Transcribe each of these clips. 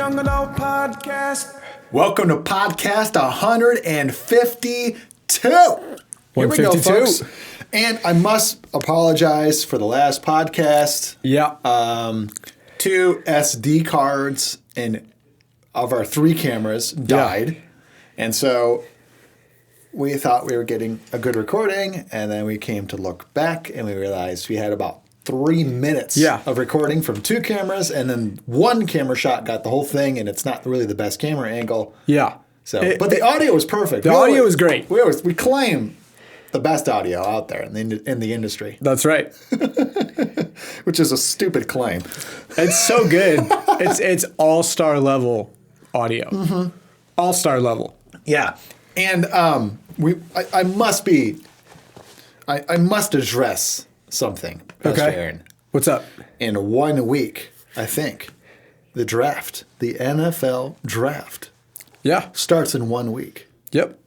Young Adult Podcast. Welcome to podcast 152. Here we go, 152. folks. And I must apologize for the last podcast. Yeah. 2 SD cards of our 3 cameras died. Yeah. And so we thought we were getting a good recording, and then we came to look back and we realized we had about 3 minutes of recording from 2 cameras, and then 1 camera shot got the whole thing, and it's not really the best camera angle. Yeah. So, but the audio was perfect. The audio was great. We claim the best audio out there in the industry. That's right. Which is a stupid claim. It's so good. It's all-star level audio. Mm-hmm. All-star level. Yeah. And I must address something, Pastor Aaron. What's up? In 1 week, I think, the NFL draft Yeah. starts in 1 week. Yep.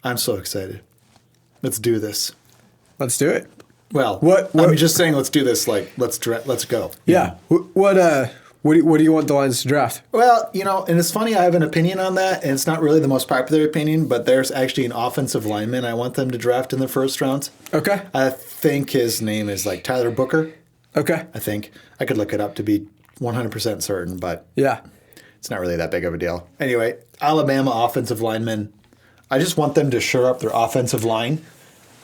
I'm so excited. Let's do this. Let's do it. Well, What- I'm just saying let's do this, like, let's go. Yeah. What do you want the Lions to draft? Well, and it's funny, I have an opinion on that, and it's not really the most popular opinion, but there's actually an offensive lineman I want them to draft in the first round. Okay. I think his name is like Tyler Booker. Okay. I think. I could look it up to be 100% certain, but Yeah. it's not really that big of a deal. Anyway, Alabama offensive linemen. I just want them to shore up their offensive line,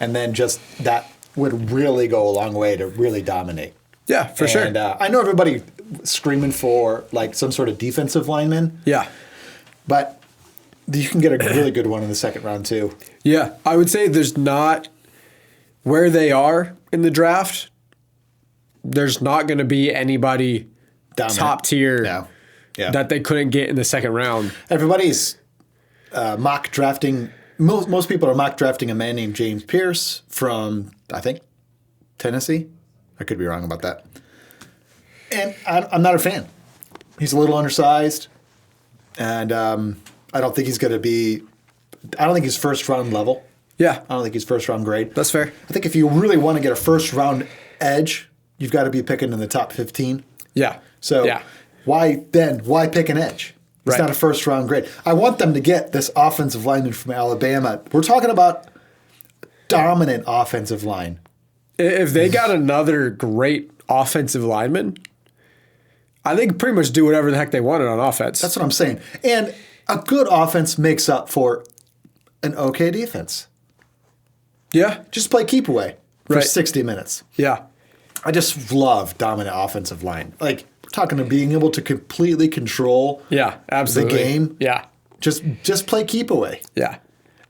and then just that would really go a long way to really dominate. Yeah, for sure. And I know everybody screaming for like some sort of defensive lineman, Yeah. but you can get a really good one in the second round too. Yeah. I would say there's not where they are in the draft. There's not going to be anybody Dominant. top tier No. Yeah. that they couldn't get in the second round. Everybody's mock drafting. Most people are mock drafting a man named James Pierce from, I think, Tennessee. I could be wrong about that. And I'm not a fan. He's a little undersized, and I don't think he's going to be. I don't think he's first round level. Yeah. I don't think he's first round grade. That's fair. I think if you really want to get a first round edge, you've got to be picking in the top 15. Yeah. So yeah. why pick an edge? It's Right. not a first round grade. I want them to get this offensive lineman from Alabama. We're talking about dominant offensive line. If they got another great offensive lineman, I think pretty much do whatever the heck they wanted on offense. That's what I'm saying. And a good offense makes up for an okay defense. Yeah. Just play keep away for Right. 60 minutes. Yeah. I just love dominant offensive line. Like, talking to being able to completely control Yeah. Absolutely. the game. Yeah. Just play keep away. Yeah.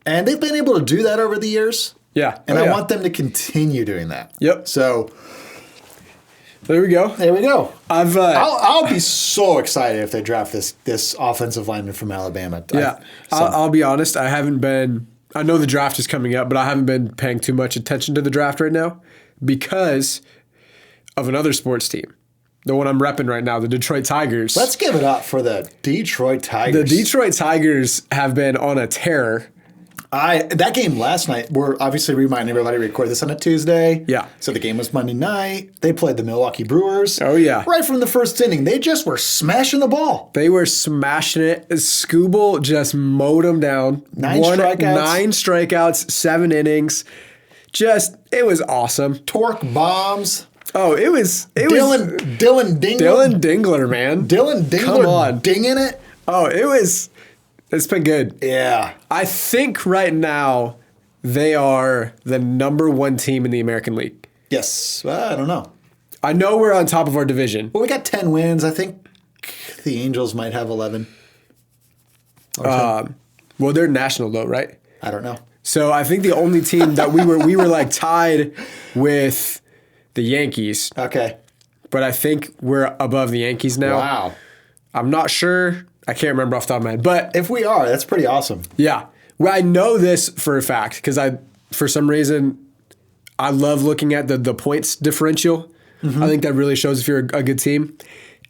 And they've been able to do that over the years. Yeah. And Oh, I yeah. want them to continue doing that. Yep. So There we go. there we go. I'll I'll be so excited if they draft this offensive lineman from Alabama. I'll be honest. I know the draft is coming up, but I haven't been paying too much attention to the draft right now because of another sports team. The one I'm repping right now, the Detroit Tigers. Let's give it up for the Detroit Tigers. The Detroit Tigers have been on a tear. That game last night, we're obviously reminding everybody to record this on a Tuesday. Yeah. So the game was Monday night. They played the Milwaukee Brewers. Oh, yeah. Right from the first inning. They just were smashing the ball. They were smashing it. Scooble just mowed them down. 9 strikeouts. 9 strikeouts, 7 innings. It was awesome. Torque bombs. Oh, it was Dylan Dingler. Dylan Dingler, man. Dylan Dingler Come on. dinging it. Oh, it's been good. Yeah. I think right now they are the number 1 team in the American League. Yes. Well, I don't know. I know we're on top of our division. Well, we got 10 wins. I think the Angels might have 11. Or 10. Well, they're national though, right? I don't know. So I think the only team that we were like tied with the Yankees, Okay. but I think we're above the Yankees now. Wow. I'm not sure. I can't remember off the top of my head, but If we are, that's pretty awesome. yeah. Well, I know this for a fact because for some reason, I love looking at the points differential. I think that really shows if you're a good team.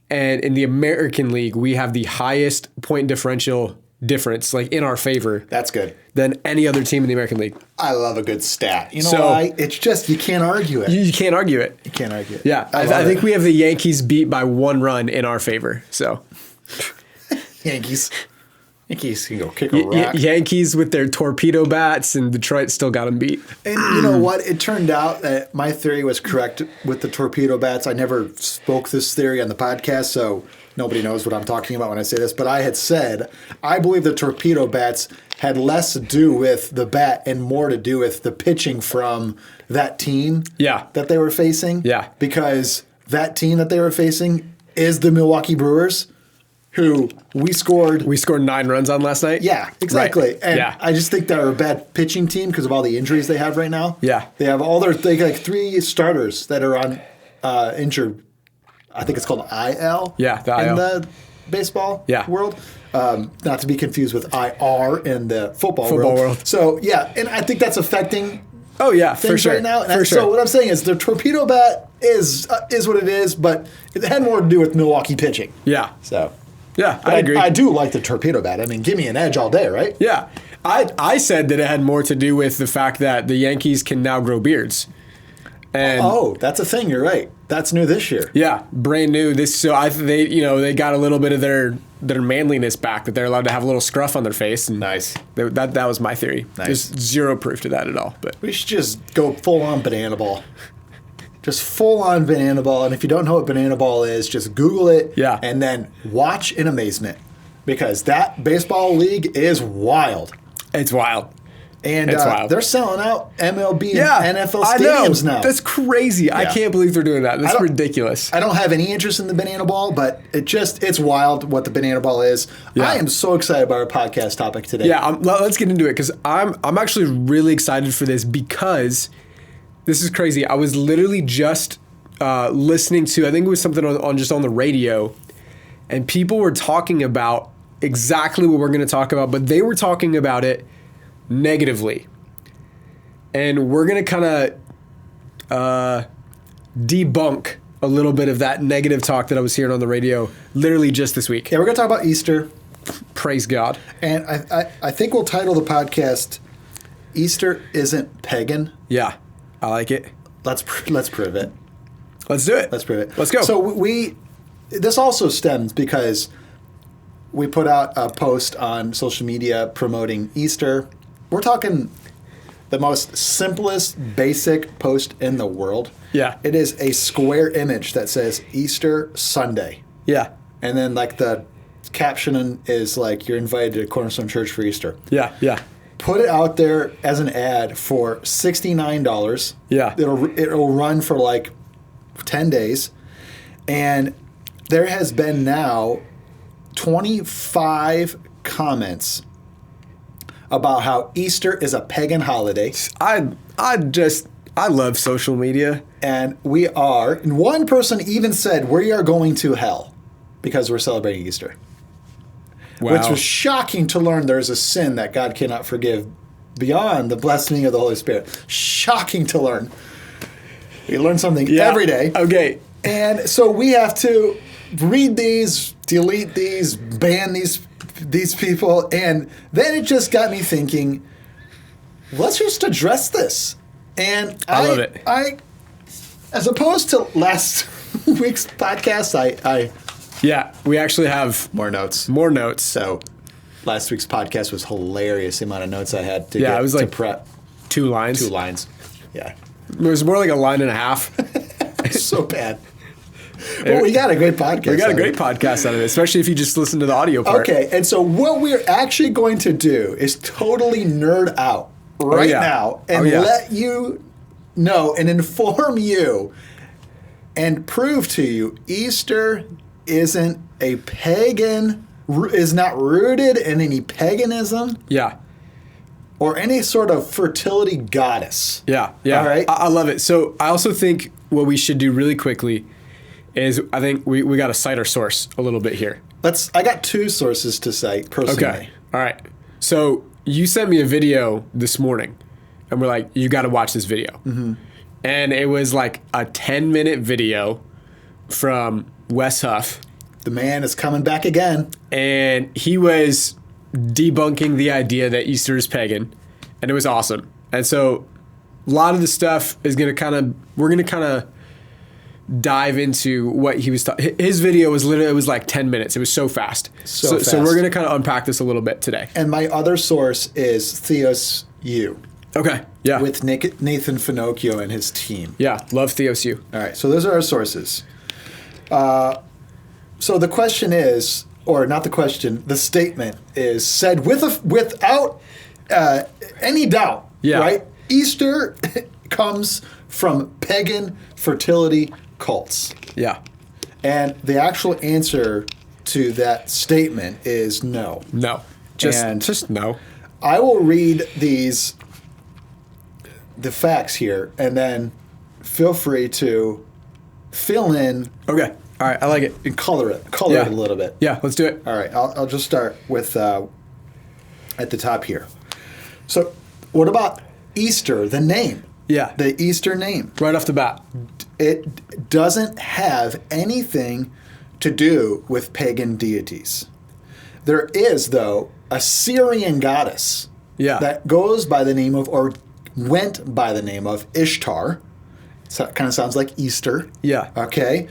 And in the American League, we have the highest point differential difference, like in our favor, That's good. than any other team in the American League. I love a good stat. You know So- why? It's just, you can't argue it. You can't argue it. You can't argue it. Yeah, I love think it. we have the Yankees beat by 1 run in our favor. So Yankees. Yankees can go kick a rock. Yankees with their torpedo bats, and Detroit still got them beat. And you know what? It turned out that my theory was correct with the torpedo bats. I never spoke this theory on the podcast, so nobody knows what I'm talking about when I say this. But I had said I believe the torpedo bats had less to do with the bat and more to do with the pitching from that team that they were facing. Yeah. Because that team that they were facing is the Milwaukee Brewers, who we scored 9 runs on last night. Yeah, exactly. Right. And I just think they're a bad pitching team because of all the injuries they have right now. Yeah. They have they got like 3 starters that are on injured. I think it's called IL. Yeah, the IL. In the baseball world. Not to be confused with IR in the football world. So, yeah, and I think that's affecting for sure. right now. And so what I'm saying is the torpedo bat is what it is, but it had more to do with Milwaukee pitching. Yeah. So... Yeah, I agree. I do like the torpedo bat. I mean, give me an edge all day, right? Yeah. I said that it had more to do with the fact that the Yankees can now grow beards. And that's a thing. You're right. That's new this year. Yeah, brand new. They got a little bit of their manliness back, that they're allowed to have a little scruff on their face. And nice. That was my theory. Nice. There's zero proof to that at all. But we should just go full on banana ball. Just full on banana ball. And if you don't know what banana ball is, just Google it. Yeah. And then watch in amazement. Because that baseball league is wild. It's wild. And they're selling out MLB and NFL stadiums now. That's crazy. Yeah. I can't believe they're doing that. That's ridiculous. I don't have any interest in the banana ball, but it's wild what the banana ball is. Yeah. I am so excited about our podcast topic today. Yeah, let's get into it because I'm actually really excited for this because this is crazy. I was literally just listening to, I think it was something on the radio, and people were talking about exactly what we're going to talk about, but they were talking about it negatively. And we're going to kind of debunk a little bit of that negative talk that I was hearing on the radio literally just this week. Yeah, we're going to talk about Easter. Praise God. And I think we'll title the podcast, Easter Isn't Pagan. Yeah. I like it. Let's prove it. Let's do it. Let's prove it. Let's go. So this also stems because we put out a post on social media promoting Easter. We're talking the most simplest, basic post in the world. Yeah. It is a square image that says Easter Sunday. Yeah. And then like the caption is like, you're invited to Cornerstone Church for Easter. Yeah. Yeah. Put it out there as an ad for $69. Yeah. It'll run for like 10 days. And there has been now 25 comments about how Easter is a pagan holiday. I love social media. And and one person even said, we are going to hell because we're celebrating Easter. Wow. Which was shocking to learn there's a sin that God cannot forgive beyond the blessing of the Holy Spirit. Shocking to learn. We learn something every day. Okay. And so we have to read these, delete these, ban these people. And then it just got me thinking, let's just address this. And I love it. As opposed to last week's podcast, Yeah, we actually have more notes. So last week's podcast was hilarious, the amount of notes I had to it was like prep. 2 lines. 2 lines. Yeah. It was more like a line and a half. So bad. Well, we got a great podcast. We got a great podcast out of it, especially if you just listen to the audio part. Okay, and so what we're actually going to do is totally nerd out now and let you know and inform you and prove to you Easter isn't a pagan, is not rooted in any paganism. Yeah. Or any sort of fertility goddess. Yeah. All right. I love it. So I also think what we should do really quickly is I think we got to cite our source a little bit here. I got 2 sources to cite personally. Okay. All right. So you sent me a video this morning, and we're like, you got to watch this video. Mm-hmm. And it was like a 10-minute video from Wes Huff. The man is coming back again. And he was debunking the idea that Easter is pagan, and it was awesome. And so a lot of the stuff is going to we're going to dive into what he was his video was literally, it was like 10 minutes. It was so fast. So fast. we're going to kind of unpack this a little bit today. And my other source is Theos U. Okay. Yeah. With Nathan Finocchio and his team. Yeah. Love Theos U. All right. So those are our sources. So the question is, or not the question, the statement is said without any doubt. Yeah. Right? Easter comes from pagan fertility cults. Yeah. And the actual answer to that statement is no. No. Just no. I will read the facts here, and then feel free to fill in. Okay. All right. I like it. And color it a little bit. Yeah. Let's do it. All right. I'll just start with at the top here. So, what about Easter, the name? Yeah. The Easter name. Right off the bat. It doesn't have anything to do with pagan deities. There is, though, a Syrian goddess that goes by the name of, or went by the name of, Ishtar. So it kind of sounds like Easter. Yeah. Okay.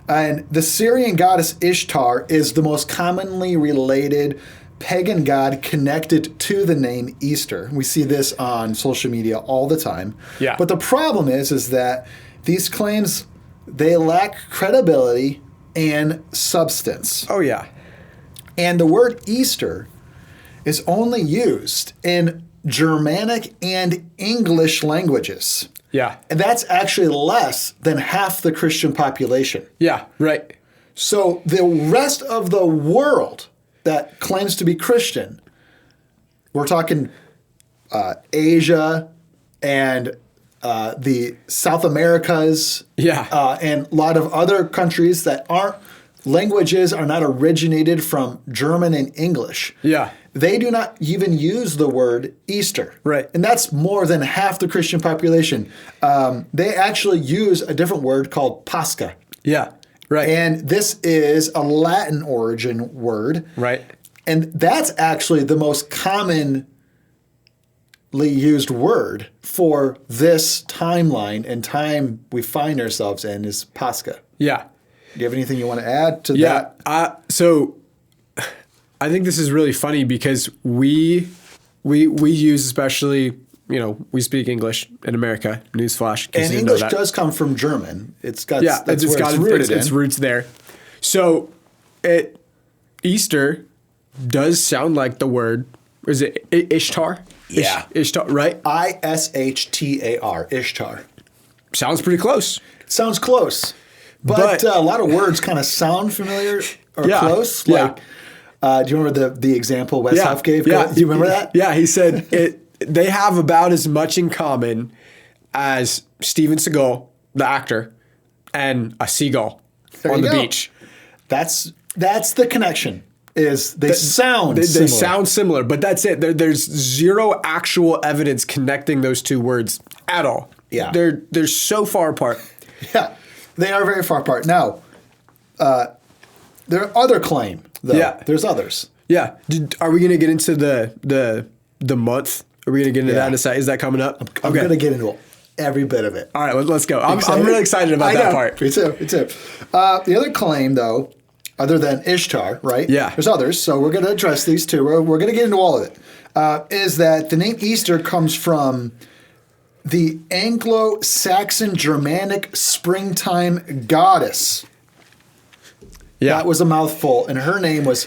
And the Syrian goddess Ishtar is the most commonly related pagan god connected to the name Easter. We see this on social media all the time. Yeah. But the problem is that these claims, they lack credibility and substance. Oh, yeah. And the word Easter is only used in Germanic and English languages. Yeah. And that's actually less than half the Christian population. Yeah. Right. So the rest of the world that claims to be Christian, we're talking Asia and the South Americas, and a lot of other countries that languages are not originated from German and English. Yeah. They do not even use the word Easter. Right. And that's more than half the Christian population. They actually use a different word called Pascha. Yeah. Right. And this is a Latin origin word. Right. And that's actually the most commonly used word for this timeline and time we find ourselves in is Pascha. Yeah. Do you have anything you want to add to that? Yeah. So I think this is really funny because we use, especially, we speak English in America. Newsflash. And English does come from German. It's got that's where it's rooted in. Its roots there. So Easter does sound like the word. Is it Ishtar? Yeah. Ishtar, right? Ishtar. Ishtar. Sounds pretty close. Sounds close. But a lot of words kind of sound familiar or close. Like, do you remember the example Wes Huff gave? Yeah. Do you remember that? Yeah, he said they have about as much in common as Steven Seagal, the actor, and a seagull on the beach. That's the connection. They sound similar, but that's it. There's zero actual evidence connecting those two words at all. Yeah. They're so far apart. Yeah. They are very far apart. Now, there are other claim, though. Yeah. There's others. Yeah. Are we going to get into the month? Are we going to get into that in a second? Is that coming up? I'm going to get into every bit of it. All right, let's go. I'm really excited about that part. Me too. The other claim, though, other than Ishtar, right? Yeah. There's others, so we're going to address these two. We're going to get into all of it. Is that the name Easter comes from the Anglo-Saxon Germanic springtime goddess. Yeah. That was a mouthful, and her name was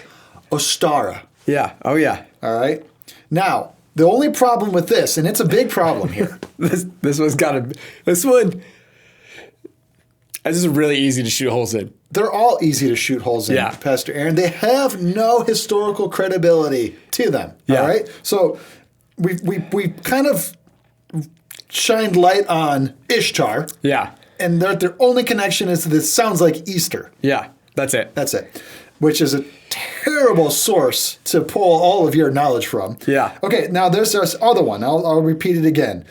Ostara. Yeah. Oh, yeah. All right? Now, the only problem with this, and it's a big problem here. This is really easy to shoot holes in. They're all easy to shoot holes in, Pastor Aaron. They have no historical credibility to them. Yeah. All right? So we kind of shined light on Ishtar. Yeah. And their only connection is this sounds like Easter. Yeah. That's it. Which is a terrible source to pull all of your knowledge from. Yeah. Okay, now there's this other one. I'll repeat it again.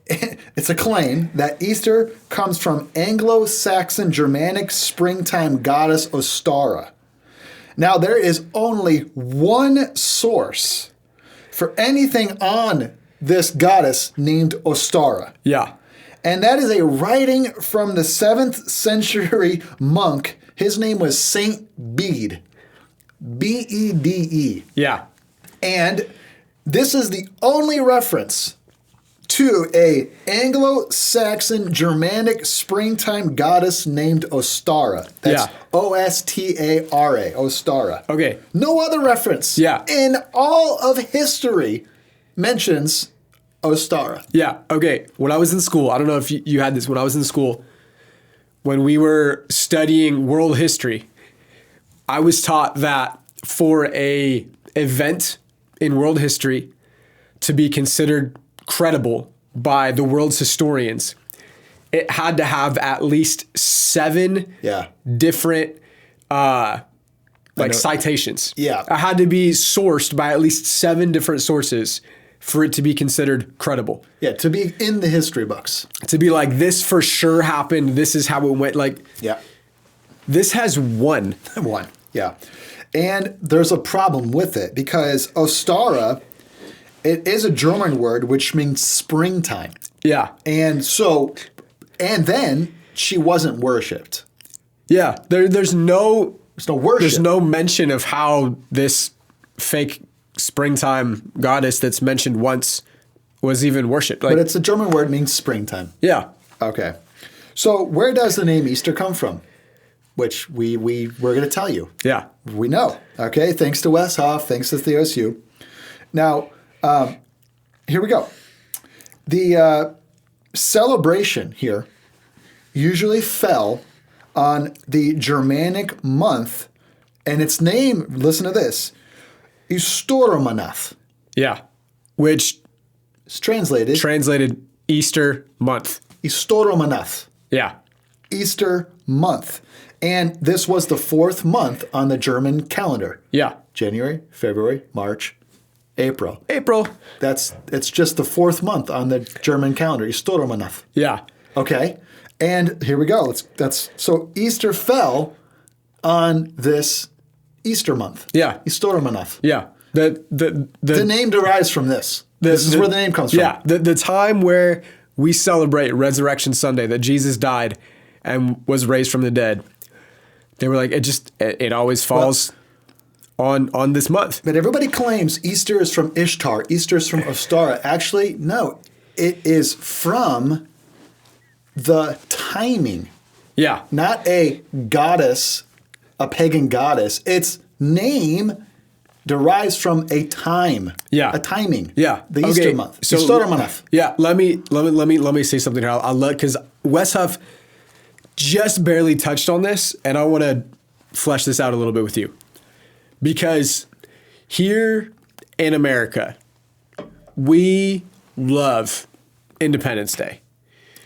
It's a claim that Easter comes from Anglo-Saxon Germanic springtime goddess Ostara. Now, there is only one source for anything on this goddess named Ostara. Yeah. And that is a writing from the 7th century monk. His name was Saint Bede. Bede. Yeah. And this is the only reference to a Anglo-Saxon Germanic springtime goddess named Ostara. That's Ostara, Ostara. Okay. No other reference in all of history mentions Ostara. Yeah. Okay. When I was in school, I don't know if you had this. When I was in school, when we were studying world history, I was taught that for a event in world history to be considered credible by the world's historians, it had to have at least 7 different citations. Yeah. It had to be sourced by at least 7 different sources for it to be considered credible. Yeah, to be in the history books. To be like, this for sure happened, this is how it went. Like, this has one. One, yeah. And there's a problem with it because Ostara, it is a German word which means springtime. Yeah. And so, and then she wasn't worshipped. Yeah. There's no worship. There's no mention of how this fake springtime goddess that's mentioned once was even worshipped. But it's a German word, means springtime. Yeah. Okay. So where does the name Easter come from? Which we're going to tell you. Yeah. We know. Okay. Thanks to Wes Hoff. Thanks to Theosu. Now, here we go. The celebration here usually fell on the Germanic month, and its name, listen to this, Eastermanath. Yeah. Which is translated Easter month. Eastermanath. Yeah. Easter month. And this was the 4th month on the German calendar. Yeah. January, February, March, April. It's just the 4th month on the German calendar, Eastermanath. Yeah. Okay. And here we go. So Easter fell on this Easter month. Yeah. Eastermanath. Yeah. The name derives from this. This is where the name comes from. Yeah. The time where we celebrate Resurrection Sunday, that Jesus died and was raised from the dead. They were like, it always falls on this month. But everybody claims Easter is from Ishtar. Easter is from Ostara. Actually, no. It is from the timing. Yeah. Not a goddess, a pagan goddess. Its name derives from a time. Yeah. A timing. Yeah. The Easter month. So, Eastermanath. Yeah. Let me say something here. I love, because Wes Huff just barely touched on this, and I want to flesh this out a little bit with you. Because here in America, we love Independence Day.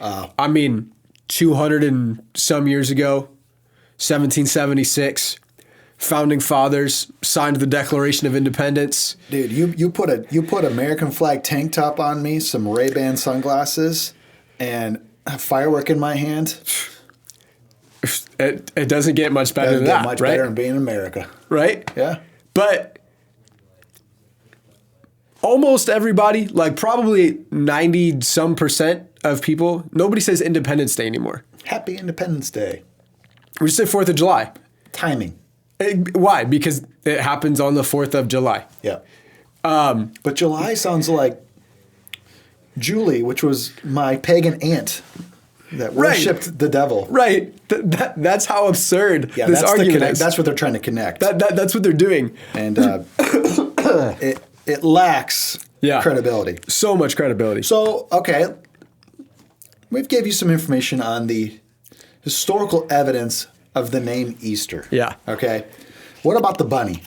I mean, 200 and some years ago, 1776, founding fathers signed the Declaration of Independence. Dude, you put American flag tank top on me, some Ray-Ban sunglasses, and a firework in my hand. It doesn't get much better than that, much right? better than being in America. Right? Yeah. But almost everybody, like probably 90% of people, nobody says Independence Day anymore. Happy Independence Day. We just say 4th of July. Timing. Why? Because it happens on the 4th of July. Yeah. But July sounds like Julie, which was my pagan aunt that worshipped the devil. Right. That's how absurd this that's argument is. That's what they're trying to connect. That's what they're doing. And it lacks credibility. So much credibility. So, okay, we've gave you some information on the historical evidence of the name Easter. Yeah. Okay. What about the bunny?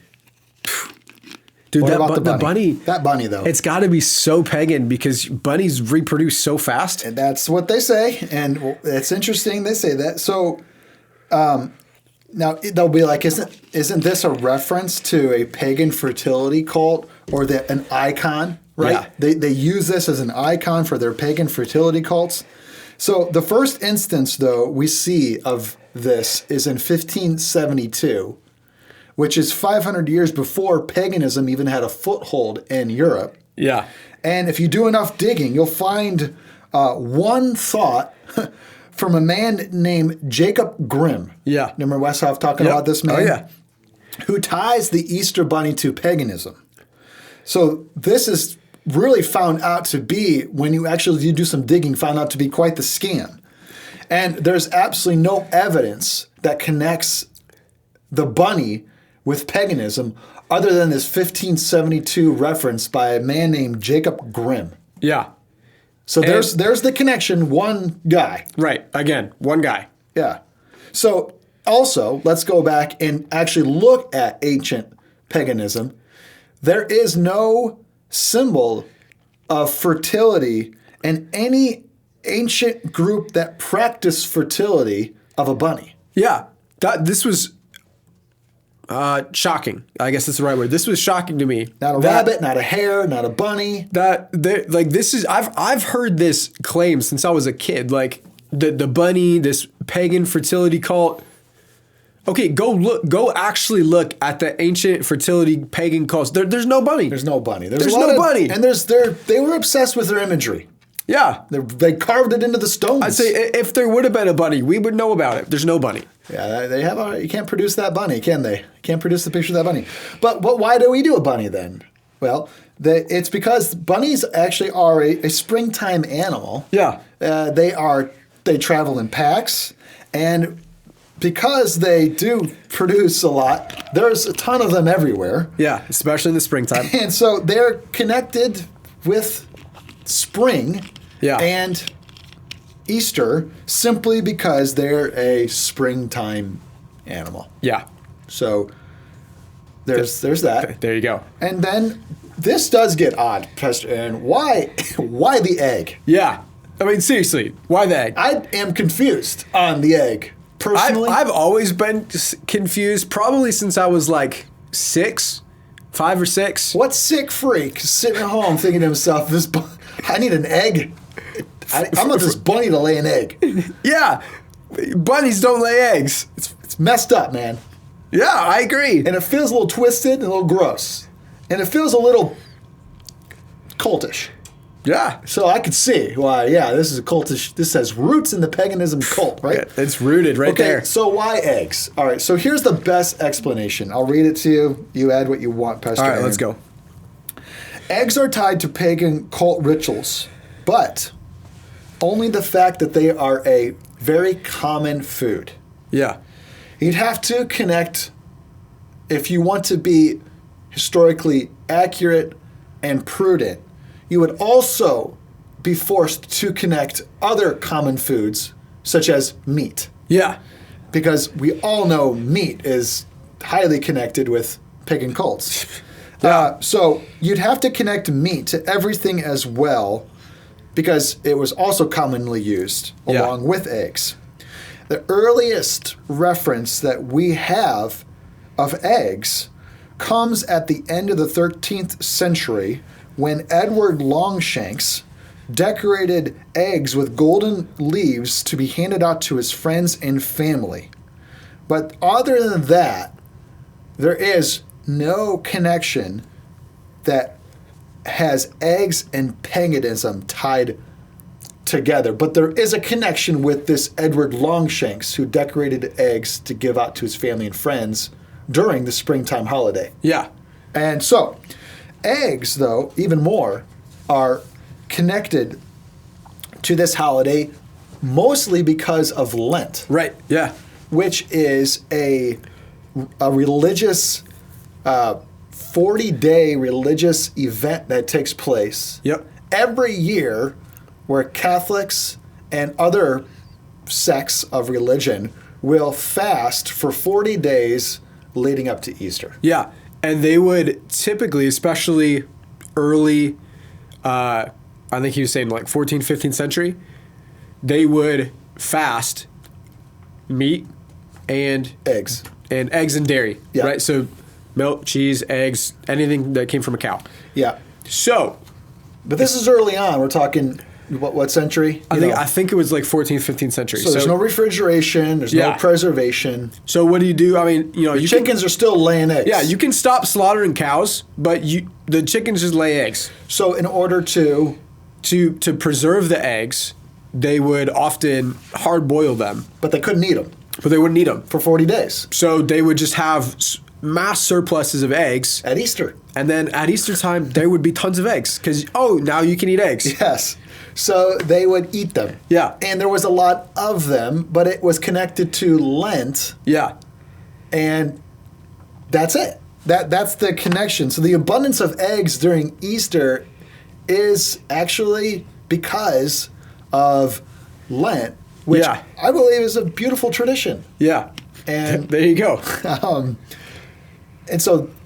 Dude, What about the bunny? That bunny, though. It's got to be so pagan because bunnies reproduce so fast. And that's what they say. And it's interesting they say that. So now they'll be like, isn't this a reference to a pagan fertility cult or an icon, right? Yeah. They use this as an icon for their pagan fertility cults. So the first instance, though, we see of this is in 1572, which is 500 years before paganism even had a foothold in Europe. Yeah. And if you do enough digging, you'll find one thought from a man named Jacob Grimm. Yeah. Remember Westhoff talking about this man? Oh, yeah. Who ties the Easter Bunny to paganism. So this is really found out to be, when you actually do some digging, found out to be quite the scam. And there's absolutely no evidence that connects the bunny with paganism other than this 1572 reference by a man named Jacob Grimm. Yeah. So there's the connection, one guy. Right. Again, one guy. Yeah. So also, let's go back and actually look at ancient paganism. There is no symbol of fertility in any ancient group that practiced fertility of a bunny. Yeah. This was shocking. I guess that's the right word. This was shocking to me. Not a rabbit, not a hare, not a bunny. I've heard this claim since I was a kid. Like the bunny, this pagan fertility cult. Okay, go actually look at the ancient fertility pagan cults. There's no bunny. There's no bunny. There's no bunny. And they were obsessed with their imagery. Yeah. They carved it into the stones. I'd say if there would have been a bunny, we would know about it. There's no bunny. Yeah, they have you can't produce that bunny, can they? You can't produce the picture of that bunny. But why do we do a bunny then? Well, it's because bunnies actually are a springtime animal. Yeah. They travel in packs, and because they do produce a lot, there's a ton of them everywhere. Yeah, especially in the springtime. And so they're connected with spring and Easter simply because they're a springtime animal. Yeah. So there's that. There you go. And then this does get odd, Pastor Aaron. Why the egg? Yeah. I mean, seriously, why the egg? I am confused on the egg. Personally, I've always been confused, probably since I was like 5 or 6. What sick freak is sitting at home thinking to himself, I need an egg. I want this bunny to lay an egg. Yeah. Bunnies don't lay eggs. It's messed up, man. Yeah, I agree. And it feels a little twisted and a little gross. And it feels a little cultish. Yeah. So I could see why, this is a cultish. This has roots in the paganism cult, right? Yeah, it's rooted right there. So why eggs? All right, so here's the best explanation. I'll read it to you. You add what you want, Pastor All right, Aaron. let's go. Eggs are tied to pagan cult rituals, but only the fact that they are a very common food. Yeah. You'd have to connect, if you want to be historically accurate and prudent, you would also be forced to connect other common foods, such as meat. Yeah. Because we all know meat is highly connected with pagan cults. Yeah. So you'd have to connect meat to everything as well, because it was also commonly used along with eggs. The earliest reference that we have of eggs comes at the end of the 13th century, when Edward Longshanks decorated eggs with golden leaves to be handed out to his friends and family. But other than that, there is no connection that has eggs and paganism tied together. But there is a connection with this Edward Longshanks, who decorated eggs to give out to his family and friends during the springtime holiday. Yeah. And so eggs, though, even more, are connected to this holiday mostly because of Lent. Right. Yeah. Which is a religious, 40-day religious event that takes place every year, where Catholics and other sects of religion will fast for 40 days leading up to Easter. Yeah. And they would typically, especially early, I think he was saying like 14th, 15th century, they would fast meat and eggs and dairy, right? So milk, cheese, eggs, anything that came from a cow. Yeah. So, but this is early on. We're talking what century? I think it was like 14th, 15th century. So there's no refrigeration. There's no preservation. So what do you do? I mean, the chickens are still laying eggs. Yeah, you can stop slaughtering cows, but the chickens just lay eggs. So in order to to preserve the eggs, they would often hard boil them, But they couldn't eat them but they wouldn't eat them. for 40 days So they would just have mass surpluses of eggs. at Easter. And then at Easter time, there would be tons of eggs because, now you can eat eggs. Yes. So they would eat them. Yeah. And there was a lot of them, but it was connected to Lent, Yeah. and that's it. That's the connection. So the abundance of eggs during Easter is actually because of Lent, which Yeah. I believe is a beautiful tradition. Yeah. And There you go.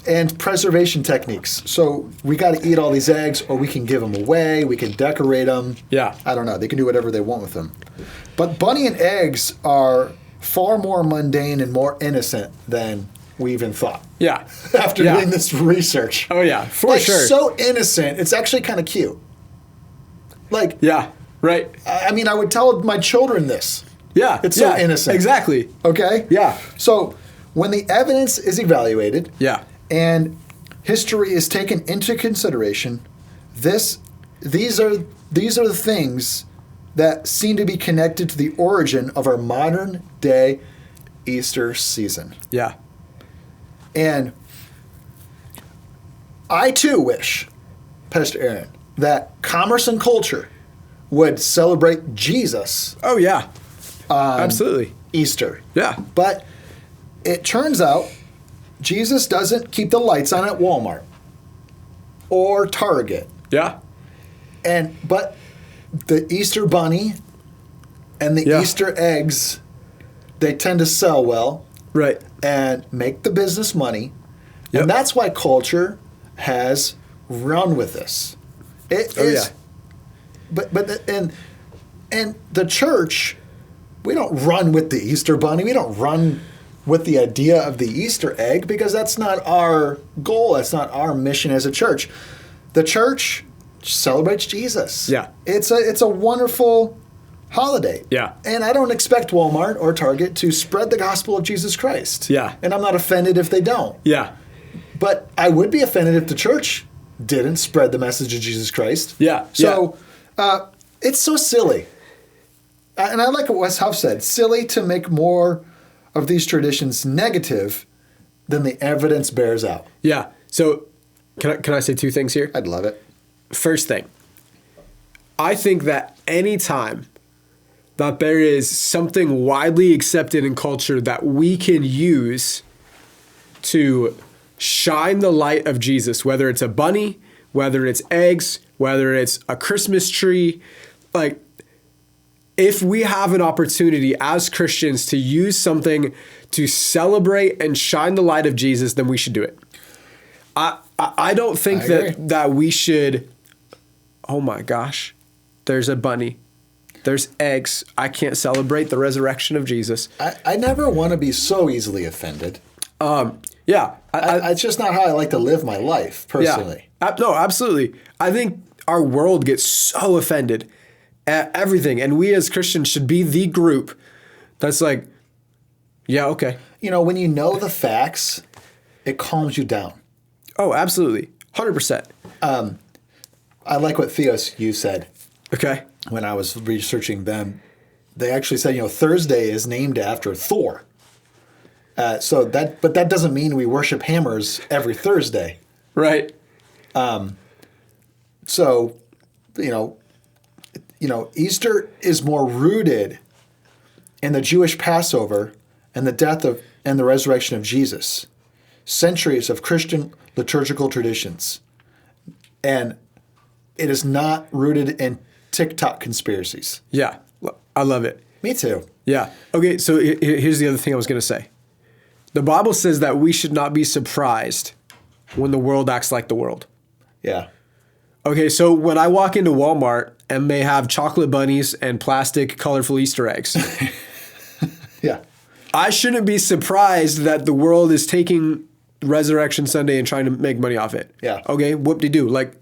and preservation techniques. So we got to eat all these eggs, or we can give them away. We can decorate them. Yeah. I don't know. They can do whatever they want with them. But bunny and eggs are far more mundane and more innocent than we even thought. Yeah. After Yeah. doing this research. Oh, yeah, for like, sure. so innocent. It's actually kind of cute. Like, Yeah. Right. I mean, I would tell my children this. Yeah. It's so yeah, innocent. Exactly. Okay? Yeah. So when the evidence is evaluated, Yeah. and history is taken into consideration, these are the things that seem to be connected to the origin of our modern day Easter season. Yeah. And I too wish, Pastor Aaron, that commerce and culture would celebrate Jesus Oh, yeah. Absolutely. Easter. Yeah. But it turns out Jesus doesn't keep the lights on at Walmart or Target. Yeah. But the Easter bunny and the Yeah. Easter eggs, they tend to sell well Right. and make the business money. Yep. And that's why culture has run with this. It Oh, is, yeah. and the church, we don't run with the Easter bunny. We don't run with the idea of the Easter egg, because that's not our goal. That's not our mission as a church. The church celebrates Jesus. Yeah. It's a wonderful holiday. Yeah. And I don't expect Walmart or Target to spread the gospel of Jesus Christ. Yeah. And I'm not offended if they don't. Yeah. But I would be offended if the church didn't spread the message of Jesus Christ. Yeah. So it's so silly. And I like what Wes Huff said, silly to make more of these traditions negative than the evidence bears out. Yeah. So can I say two things here? I'd love it. First thing, I think that any time that there is something widely accepted in culture that we can use to shine the light of Jesus, whether it's a bunny, whether it's eggs, whether it's a Christmas tree, like, if we have an opportunity as Christians to use something to celebrate and shine the light of Jesus, then we should do it. I don't think I agree. that we should, oh my gosh, there's a bunny, there's eggs, I can't celebrate the resurrection of Jesus. I never want to be so easily offended. Yeah. It's just not how I like to live my life, personally. Yeah. No, absolutely. I think our world gets so offended at everything, and we as Christians should be the group that's like, yeah, okay. You know, when you know the facts, it calms you down. Oh, absolutely. 100%. I like what Theos, you said Okay. when I was researching them. They actually said, Thursday is named after Thor. But that doesn't mean we worship hammers every Thursday. Right. So, Easter is more rooted in the Jewish Passover and the death of and the resurrection of Jesus. Centuries of Christian liturgical traditions. And it is not rooted in TikTok conspiracies. Yeah. I love it. Me too. Yeah. Okay, so here's the other thing I was going to say. The Bible says that we should not be surprised when the world acts like the world. Yeah. Okay, so when I walk into Walmart and they have chocolate bunnies and plastic colorful Easter eggs, Yeah. I shouldn't be surprised that the world is taking Resurrection Sunday and trying to make money off it. Yeah. Okay, whoop-de-doo. Like,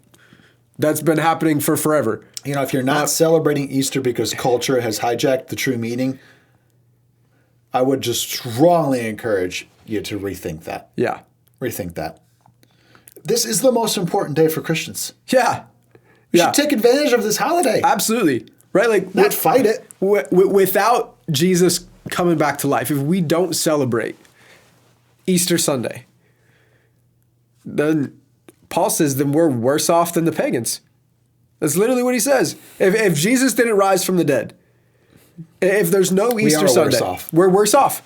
that's been happening for forever. If you're not celebrating Easter because culture has hijacked the true meaning, I would just strongly encourage you to rethink that. Yeah. Rethink that. This is the most important day for Christians. Yeah. We Yeah. should take advantage of this holiday. Absolutely. Right? Like, Not fight it. without Jesus coming back to life, if we don't celebrate Easter Sunday, then Paul says, then we're worse off than the pagans. That's literally what he says. If Jesus didn't rise from the dead, if there's no Easter Sunday, we're worse off.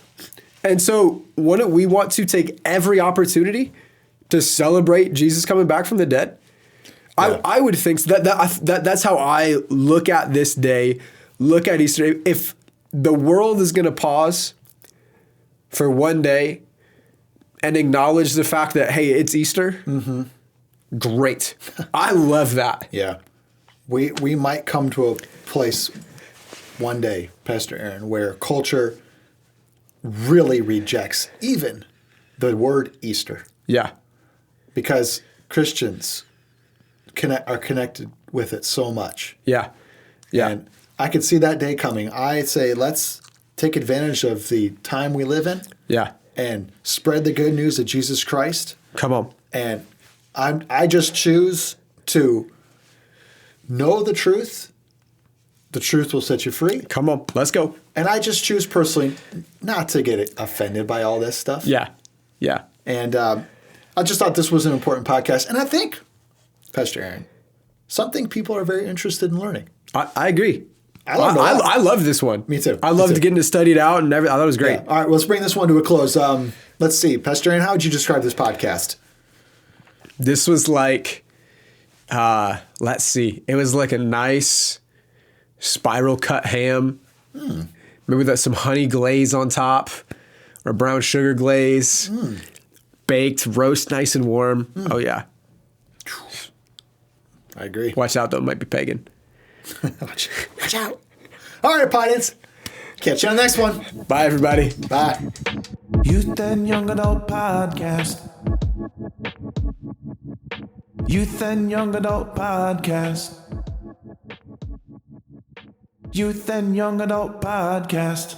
And so wouldn't we want to take every opportunity to celebrate Jesus coming back from the dead? Yeah. I would think so. That's how I look at this day, look at Easter. If the world is going to pause for one day and acknowledge the fact that, hey, it's Easter, great. I love that. Yeah. We might come to a place one day, Pastor Aaron, where culture really rejects even the word Easter. Yeah. Because Christians are connected with it so much. Yeah. Yeah. And I could see that day coming. I say, let's take advantage of the time we live in. Yeah. And spread the good news of Jesus Christ. Come on. And I just choose to know the truth. The truth will set you free. Come on. Let's go. And I just choose personally not to get offended by all this stuff. Yeah. Yeah. And I just thought this was an important podcast. And I think, Pastor Aaron, something people are very interested in learning. I agree. I love this one. Me too. I loved getting to study it out and everything. I thought it was great. Yeah. All right, let's bring this one to a close. Let's see. Pastor Aaron, how would you describe this podcast? This was like, let's see. It was like a nice spiral cut ham. Maybe with some honey glaze on top or brown sugar glaze. Baked, roast nice and warm. Oh, yeah. I agree. Watch out, though. It might be pagan. Watch out. All right, audience. Catch you on the next one. Bye, everybody. Bye. Youth and Young Adult Podcast. Youth and Young Adult Podcast. Youth and Young Adult Podcast.